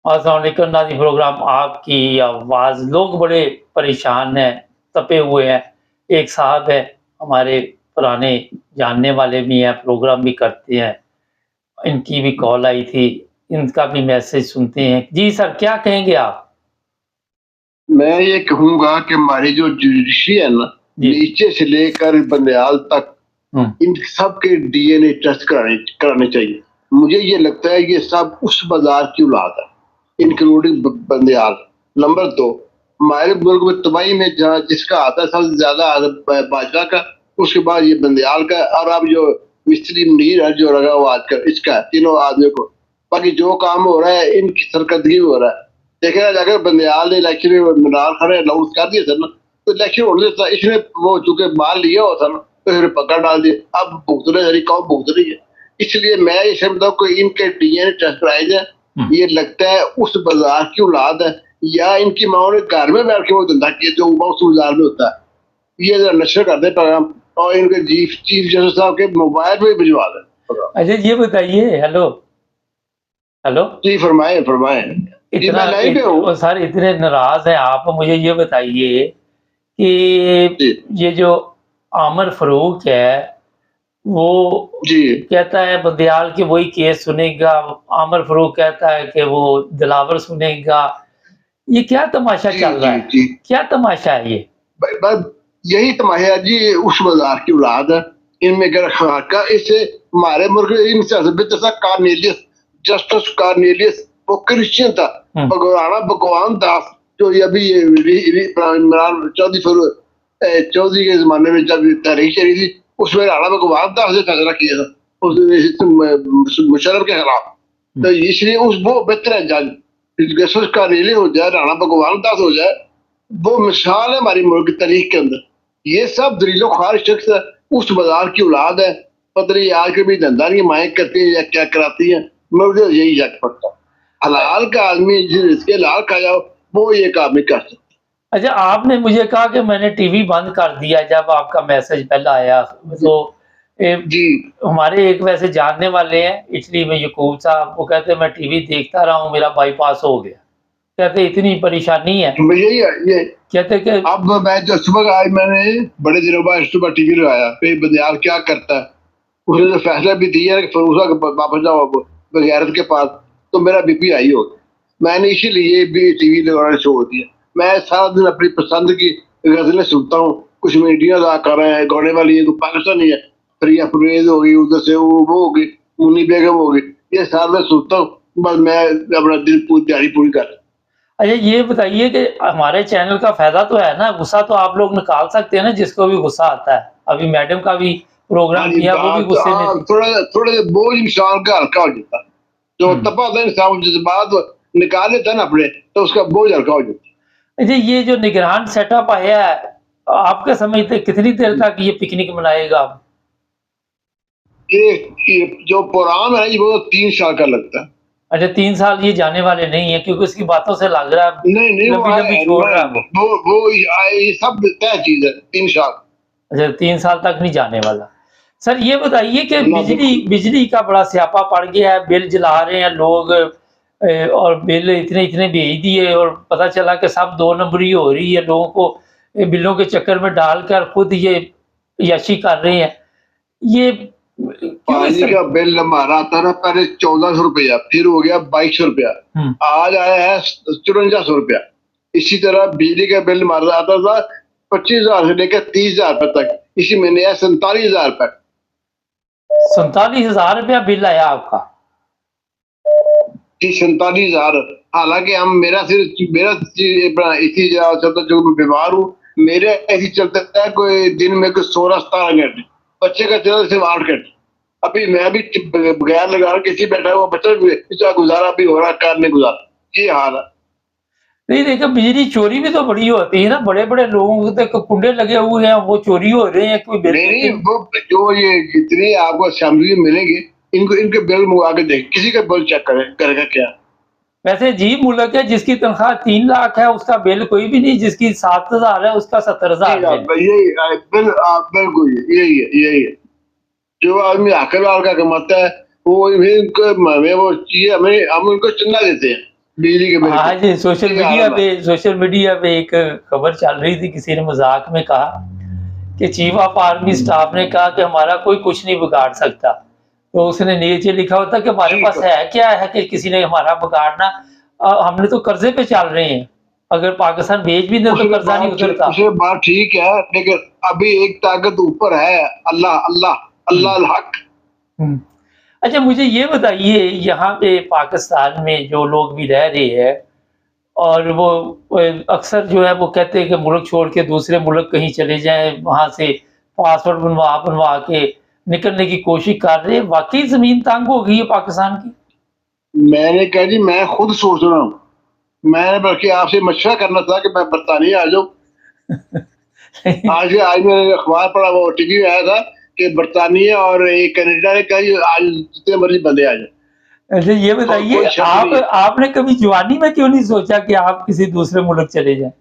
अस्सलाम वालेकुम नाज़रीन, प्रोग्राम आपकी आवाज़। लोग बड़े परेशान हैं, तपे हुए हैं। एक साहब हैं, हमारे पुराने जानने वाले भी हैं, प्रोग्राम भी करते हैं। इनकी भी कॉल आई थी, इनका भी मैसेज सुनते हैं। जी सर, क्या कहेंगे आप? मैं ये कहूँगा कि हमारी जो जुडिशरी है ना, जी। नीचे से लेकर बंदयाल तक हुँ। इन सब के डीएनए टेस्ट कराने चाहिए। मुझे ये लगता है ये सब उस बाजार की औलाद है, इंक्लूडिंग बंदयाल। नंबर 2, हमारे मुल्क में तबाही में जहाँ जिसका आता है सबसे ज्यादा बाजवा का, उसके बाद ये बंदयाल का, और अब जो मिस्त्री मुनीर है जो लगा हुआ आजकल, इसका है, तीनों आदमियों को। बाकी जो काम हो रहा है इनकी सरकर्दगी में हो रहा है। देखे अगर बंदयाल ने इलेक्शन में नार खड़े अनाउंस कर दिया था ना, तो इलेक्शन होने था, इसने वो चूंकि माल लिया हुआ था ना, तो फिर पकड़ डाल दिया। अब भुगतने जरी कौन भुगत रही है, इसलिए मैं ये समझता हूँ कि इनके डीएनए टेस्ट कराए जाए। ये लगता है उस बाजार की औलाद है, या इनकी माओ ने घर में बैठ के वो धंधा किया जो उस बाजार में होता है। ये जरा नशर कर दे पैगाम, और इनके चीफ जस्टिस साहब के मोबाइल में भिजवा दें। अच्छा ये बताइए, हेलो हेलो, जी फरमाए फरमाए। जी मैं लाइव पे हूँ। सर इतने नाराज हैं आप, मुझे ये बताइए कि जी ये जो आमिर फरूक है, वो जी कहता है बंदयाल के वही केस सुनेगा, आमिर फरूक कहता है कि वो दिलावर सुनेगा। ये क्या तमाशा जी चल रहा जी है? जी क्या तमाशा है ये? बस यही तमाशा जी उस बाजार की औलाद है। इनमें अगर खाका इसे हमारे मुल्क में इनसे कार्नेलियस, जस्टिस कार्नेलियस, वो क्रिश्चियन था। भगवाना भगवान दास जो ये अभी इमरान चौधरी के जमाने में जब तहरीक चली थी, उसमें राणा भगवान दास ने फैसला किया था उस मुशर्रफ के खिलाफ। तो इसलिए उस वो बेहतर है जज जस्टिस कार्नेलियस हो जाए, राणा भगवान दास हो जाए, वो मिसाल है हमारी मुल्क तारीख के अंदर। ये सब दलीलो ख्वार शख्स है, उस बाजार की औलाद है। पता नहीं आज के भी धंधा नहीं माएँ करती है या क्या कराती है, मुझे यही शक पड़ता है। हलाल का आदमी जिसके हलाल खा जाओ, वो ये काम नहीं कर सकता। अच्छा, आपने मुझे कहा कि मैंने टीवी बंद कर दिया जब आपका मैसेज पहला आया, तो जी हमारे एक वैसे जानने वाले हैं इटली में, यकूब साहब, वो कहते हैं मैं टीवी देखता रहा हूँ, मेरा बाईपास हो गया। कहते इतनी परेशानी है। यही है ये। कहते कि अब मैं जो सुबह आज मैंने बड़े दिनों बाद सुबह टीवी लगाया, फिर बंदयाल क्या करता है, उसने जो फैसला भी दिया कि फरूसा वापस जाओ बगैरत के पास, तो मेरा बीपी हाई हो गया। मैंने इसीलिए भी टीवी लगाना छोड़ दिया। मैं सारा दिन अपनी पसंद की गजलें सुनता हूँ। कुछ मीडिया अदा कर रहे हैं, गाने वाली है, पाकिस्तानी है, प्रिया परवेज हो गई, उधर से वो हो गई, मुन्नी बेगम हो गई, ये सारा मैं सुनता हूँ। बस मैं अपना दिल पूरी तैयारी पूरी कर। अच्छा ये बताइए कि हमारे चैनल का फायदा तो है ना, गुस्सा तो आप लोग निकाल सकते हैं ना जिसको भी गुस्सा आता है। अभी मैडम का भी प्रोग्राम किया, वो भी गुस्से में थी। थोड़ा बोझ इंसान का हल्का हो जाता है। जो तपा होता है इंसान जज्बात निकाल लेता है ना अपने, तो उसका बोझ हल्का हो जाता है। अच्छा ये जो निगरान सेटअप आया है, आपके समझते कितनी देर तक ये पिकनिक मनाएगा? ये जो प्रोग्राम है वो 3 साल का लगता है। अच्छा 3 साल ये जाने वाले नहीं है, क्योंकि उसकी बातों से लग रहा है नहीं लंबी-लंबी छोड़ रहा है वो ये सब तय चीज है 3 साल। अच्छा 3 साल तक नहीं जाने वाला। सर ये बताइए कि बिजली का बड़ा स्यापा पड़ गया है, बिल जला रहे हैं लोग, और बिल इतने भेज दिए और पता चला कि सब 2 नंबरी हो रही है, लोगों को बिलों के चक्कर में डालकर खुद ये यशी कर रहे हैं। ये पानी का बिल हमारा आता ना पहले 1400 रुपया, फिर हो गया 2200 रुपया, आज आया है 5400 रुपया। इसी तरह बिजली का बिल हमारा आता था 25,000 से लेकर 30,000 रुपए तक, इसी महीने आया 47,000 रुपए। 47,000 रुपया बिल आया आपका? जी 47,000। हालांकि हम मेरा इसी जो मैं बीमार हूँ, मेरे ऐसी चलता है कोई दिन में कोई 16-17 घंटे, बच्चे का चलता सिर्फ 8 घंटे। अभी मैं भी बगैर लगा किसी बैठा हुआ बच्चा इसका गुजारा भी हो रहा, कार में गुजारा, ये हाल है। नहीं देखो, बिजली चोरी भी तो बड़ी होती है ना, बड़े-बड़े लोगों के तो कुंडे लगे हुए हैं, वो चोरी हो रहे हैं, कोई बिल नहीं वो जो ये जितने आपको असेंबली में मिलेंगे, इनको इनके बिल मंगा के देख, किसी का बिल चेक करेगा क्या। वैसे अजीब मुल्क है, जिसकी तनख्वाह 3 लाख है उसका बिल कोई भी नहीं, जिसकी 7,000 है उसका 70,000 बिल। बिल्कुल यही है। जो आदमी आखिर वाल का कमाता है वो वो चीजें हम उनको चंदा देते हैं, बिजली के बिल हाँ को। जी, सोशल ये हाल मीडिया पे एक खबर चल रही थी, किसी ने मजाक में कहा कि चीफ ऑफ आर्मी स्टाफ ने कहा कि हमारा कोई कुछ नहीं बिगाड़ सकता, तो उसने नीचे लिखा होता कि हमारे ठीक पास है। है क्या है कि किसी ने हमारा बिगाड़ना। हमने तो कर्जे पे चल रहे हैं, अगर पाकिस्तान भेज भी दे तो कर्जा नहीं उतरता। उसे बात ठीक है, लेकिन अभी एक ताकत ऊपर है, अल्लाह अल्लाह हम्म, अल्लाह अल हक। हम्म। अच्छा, मुझे ये बताइए, यहाँ पे पाकिस्तान में जो लोग भी रह रहे हैं और वो अक्सर जो है वो कहते हैं कि मुल्क छोड़ के दूसरे मुल्क कहीं चले जाएं, वहां से पासपोर्ट बनवा बनवा के निकलने की कोशिश कर रहे हैं। वाकई जमीन तंग हो गई है पाकिस्तान की। मैंने कहा जी मैं खुद सोच रहा हूँ, मैंने बल्कि आपसे मशवरा करना था कि मैं बरतानिया आ जाऊँ। आज मैंने अखबार पढ़ा, वो टीवी में आया था कि बरतानिया और एक कनाडा ने कहा जी आज जितने मर्जी बंदे आ जाए, अच्छा, ये और बताइए, कोई शर्त आप नहीं है। आपने कभी जवानी में क्यों नहीं सोचा कि आप किसी दूसरे मुल्क चले जाएं?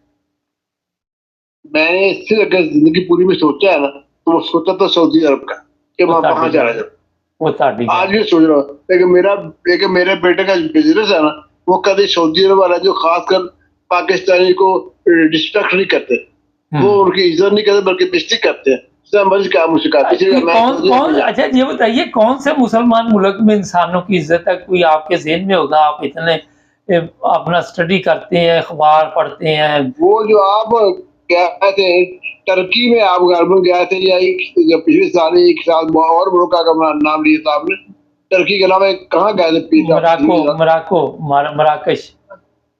मैंने इससे अगर जिंदगी पूरी में सोचा है ना, तो वो सोचा तो सऊदी अरब का कि वो मैं वहां ताड़ी चला गल जाऊँ। वो ताड़ी आज गल भी सोच रहा हूँ, लेकिन मेरे बेटे का बिजनेस है ना, वो कभी सऊदी अरब वाला जो खासकर पाकिस्तानी को रिस्पेक्ट नहीं करते, वो हम्म। उनकी इज्जत नहीं करते बल्कि बेइज्जती करते हैं। समझ का मुझे कहा कि इसलिए मैं कौन सऊदी अरब कौन में अच्छा, ये बताइए, कौन से मुसलमान मुल्क में इंसानों की इज्जत है? कोई आपके ज़हन में होगा, आप इतने अपना स्टडी करते हैं, अखबार पढ़ते हैं। वो जो आप गए थे टर्की में, आप गार्बन गए थे या जब पिछले साल एक साल और मुल्क का नाम लिया था आपने, टर्की के अलावा कहाँ गए थे मोरक्को मोरक्को मराकश।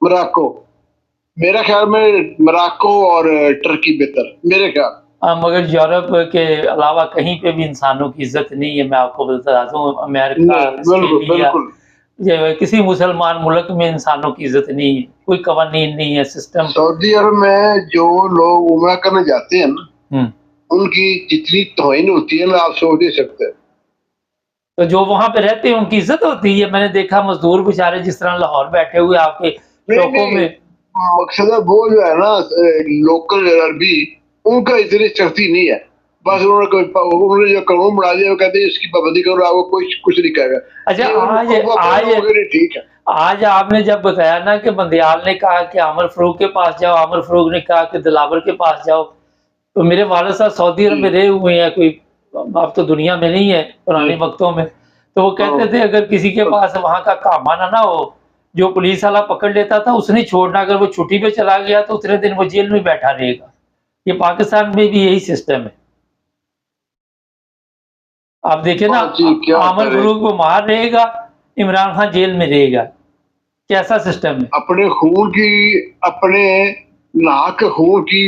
मोरक्को। मेरा ख्याल में मोरक्को और टर्की बेहतर मेरे ख्याल। मगर यूरोप के अलावा कहीं पे भी इंसानों की इज्जत नहीं है, मैं आपको बताता दूं। अमेरिका, नहीं, बिल्कुल ऑस्ट्रेलिया, बिल्कुल। ये किसी मुसलमान मुल्क में इंसानों की इज्जत नहीं है, कोई कवानीन नहीं है, सिस्टम। सऊदी अरब में जो लोग उम्रा करने जाते हैं ना, हम्म। उनकी जितनी तौहीन होती है ना, आप सोच नहीं सकते। तो जो वहां पे रहते हैं उनकी इज्जत होती है। मैंने देखा मजदूर बेचारे जिस तरह लाहौर बैठे हुए आपके नहीं चौकों नहीं, में। मकसद है वो जो है ना लोकल अरबी, उनका इतनी सख्ती नहीं है। बस उन्होंने जो कानून बना दिया, वो कहते हैं इसकी पाबंदी करो, आपको कोई कुछ नहीं कहेगा। अच्छा, ये आज उनको आज वगैरह ठीक है। आज आपने जब बताया ना कि बंदियाल ने कहा कि आमिर फरूक के पास जाओ, आमिर फरूक ने कहा कि दिलावर के पास जाओ, तो मेरे वालिद साहब सऊदी अरब में रहे हुए हैं, कोई अब तो दुनिया में नहीं है, पुराने वक्तों में। तो वो कहते थे अगर किसी के पास वहां का कामाना ना हो, जो पुलिस वाला पकड़ लेता था उसने छोड़ना, अगर वो छुट्टी पे चला गया तो उतने दिन वो जेल में बैठा रहेगा। ये पाकिस्तान में भी यही सिस्टम है। आप देखे ना, हाँ जी, क्या आमिर करें। फरूक वो मार रहेगा, इमरान खान जेल में रहेगा। कैसा सिस्टम है? अपने खून की, अपने नाक खून की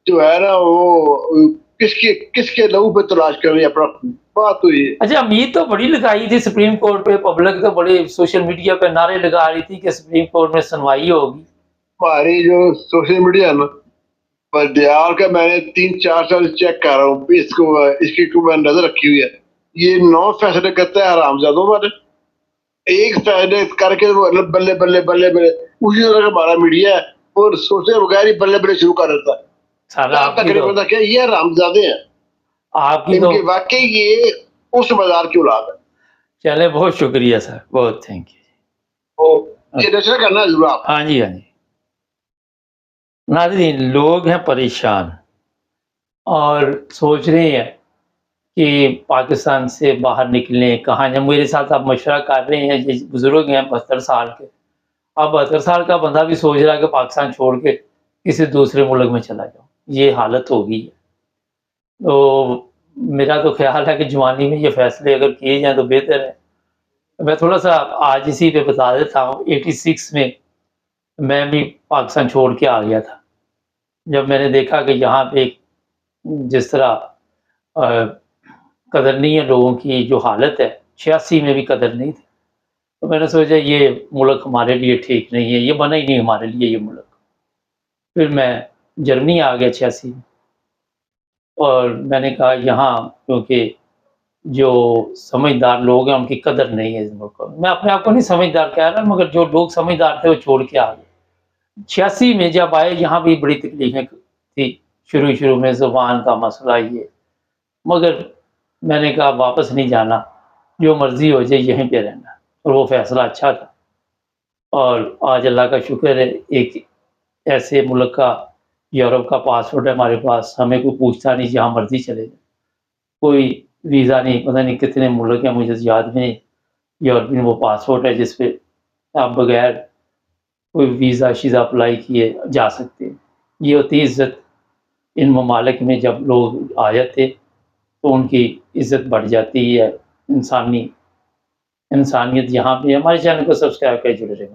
जो है ना, वो किसके किसके लहू पे तलाश कर रही है अपना खून। बात तो ये। अच्छा, उम्मीद तो बड़ी लगाई थी सुप्रीम कोर्ट पे, पब्लिक तो बड़े सोशल मीडिया पे नारे लगा रही थी कि सुप्रीम कोर्ट में सुनवाई होगी। हमारी जो सोशल मीडिया है ना, बंदियाल का मैंने 3-4 साल चेक कर रहा हूँ, इसकी को मैंने नजर रखी हुई है। ये 9 फैसले करता है हरामजादों वाले, एक फैसले करके वो बल्ले बल्ले बल्ले बल्ले। उसी तरह का हमारा मीडिया है, और सोचे बगैर ही बल्ले बल्ले शुरू कर देता है। सारा तकरीबन क्या ये हरामजादे हैं, आपकी तो इनके वाकई ये उस बाजार की औलाद है। चले, बहुत शुक्रिया सर, बहुत थैंक यू। तो ये नशा करना जरूर आप। हाँ जी, हाँ जी। नाज़रीन, लोग हैं परेशान और सोच रहे हैं कि पाकिस्तान से बाहर निकलें, कहाँ जाएं। मेरे साथ आप मशवरा कर रहे हैं, ये बुजुर्ग हैं 72 साल के। अब 72 साल का बंदा भी सोच रहा है कि पाकिस्तान छोड़ के किसी दूसरे मुल्क में चला जाऊं। ये हालत हो गई है। तो मेरा तो ख्याल है कि जवानी में ये फैसले अगर किए जाएं तो बेहतर है। मैं थोड़ा सा आज इसी पे बता देता हूँ। 86 में मैं भी पाकिस्तान छोड़ के आ गया था। जब मैंने देखा कि यहाँ पे जिस तरह कदर नहीं है लोगों की, जो हालत है, 86 में भी कदर नहीं थी, तो मैंने सोचा ये मुल्क हमारे लिए ठीक नहीं है, ये बना ही नहीं हमारे लिए ये मुल्क। फिर मैं जर्मनी आ गया 86 में, और मैंने कहा यहाँ क्योंकि जो समझदार लोग हैं उनकी कदर नहीं है इस मुल्क में। मैं अपने आप को नहीं समझदार कह रहा, मगर जो लोग समझदार थे वो छोड़ के आ गए। 86 में जब आए, यहाँ भी बड़ी तकलीफें थी शुरू में, ज़ुबान का मसला ये, मगर मैंने कहा वापस नहीं जाना, जो मर्जी हो जाए यहीं पे रहना, और वो फैसला अच्छा था। اور آج اللہ کا شکر ہے ایک ایسے ملک کا یورپ کا پاسپورٹ ہے ہمارے پاس، ہمیں کوئی پوچھتا نہیں جہاں مرضی چلے جائیں، کوئی ویزا نہیں، پتہ نہیں کتنے ملک ہیں مجھے یاد بھی نہیں، یورپین وہ پاسپورٹ ہے جس پہ آپ بغیر کوئی ویزا شیزا اپلائی کیے جا سکتے ہیں۔ یہ ہوتی عزت ان ممالک میں، جب لوگ آ جاتے تو ان کی عزت بڑھ جاتی ہے، انسانیت یہاں پہ۔ ہمارے چینل کو سبسکرائب کر جڑے رہے۔